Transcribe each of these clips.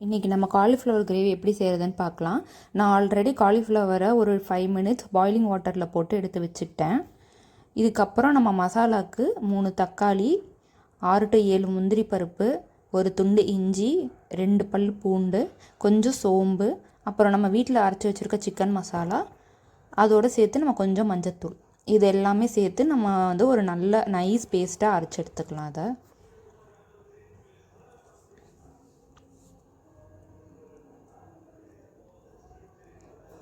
இன்றைக்கி நம்ம cauliflower gravy எப்படி செய்கிறதுன்னு பார்க்கலாம். நான் ஆல்ரெடி காலிஃப்ளவரை ஒரு 5 மினிட்ஸ் பாயிலிங் வாட்டரில் போட்டு எடுத்து வச்சுக்கிட்டேன். இதுக்கப்புறம் நம்ம மசாலாவுக்கு 3 தக்காளி, 6 to 7 முந்திரி பருப்பு, ஒரு துண்டு இஞ்சி, 2 பல் பூண்டு, கொஞ்சம் சோம்பு, அப்புறம் நம்ம வீட்டில் அரைச்சி வச்சுருக்க சிக்கன் மசாலா, அதோடு சேர்த்து நம்ம கொஞ்சம் மஞ்சத்தூள், இது எல்லாமே சேர்த்து நம்ம ஒரு நல்ல நைஸ் பேஸ்ட்டாக அரைச்சி எடுத்துக்கலாம். அதை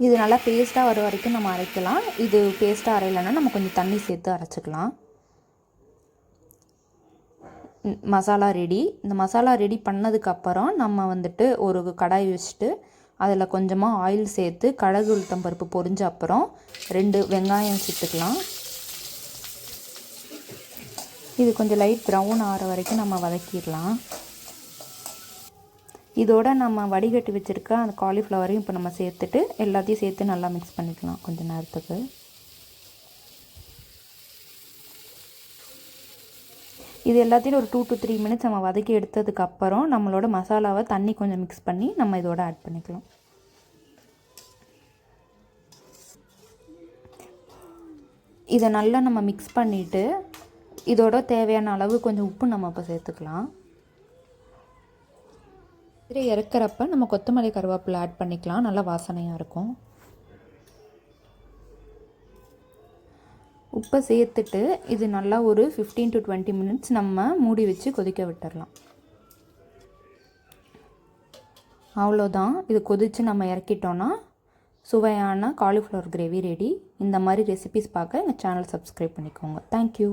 இது நல்லா பேஸ்ட்டாக வர வரைக்கும் நம்ம அரைக்கலாம். இது பேஸ்ட்டாக அரையலைன்னா நம்ம கொஞ்சம் தண்ணி சேர்த்து அரைச்சிக்கலாம். மசாலா ரெடி. இந்த மசாலா ரெடி பண்ணதுக்கப்புறம் நம்ம ஒரு கடாய் வச்சுட்டு அதில் கொஞ்சமாக ஆயில் சேர்த்து கடுகு உளுத்தம் பருப்பு பொரிஞ்ச அப்புறம் 2 வெங்காயம் சேர்த்துக்கலாம். இது கொஞ்சம் லைட் ப்ரௌன் ஆகிற வரைக்கும் நம்ம வதக்கிடலாம். இதோட நம்ம வடிகட்டி வச்சுருக்க அந்த காலிஃப்ளவரையும் இப்போ நம்ம சேர்த்துட்டு எல்லாத்தையும் சேர்த்து நல்லா மிக்ஸ் பண்ணிக்கலாம் கொஞ்சம் நேரத்துக்கு. இது எல்லாத்தையும் ஒரு 2 to 3 மினிட்ஸ் நம்ம வதக்கி எடுத்ததுக்கப்புறம் நம்மளோட மசாலாவை தண்ணி கொஞ்சம் மிக்ஸ் பண்ணி நம்ம இதோட ஆட் பண்ணிக்கலாம். இதை நல்லா நம்ம மிக்ஸ் பண்ணிவிட்டு இதோட தேவையான அளவு கொஞ்சம் உப்பு நம்ம இப்போ சேர்த்துக்கலாம். இதை இறக்குறப்ப நம்ம கொத்தமல்லி கருவேப்பிலை ஆட் பண்ணிக்கலாம். நல்லா வாசனையாக இருக்கும். உப்பை சேர்த்துட்டு இது நல்லா ஒரு 15 to 20 மினிட்ஸ் நம்ம மூடி வச்சு கொதிக்க விட்டுடலாம். அவ்வளோதான். இது கொதித்து நம்ம இறக்கிட்டோன்னா சுவையான காலிஃப்ளவர் கிரேவி ரெடி. இந்த மாதிரி ரெசிபிஸ் பார்க்க எங்கள் சேனல் சப்ஸ்கிரைப் பண்ணிக்கோங்க. தேங்க்யூ.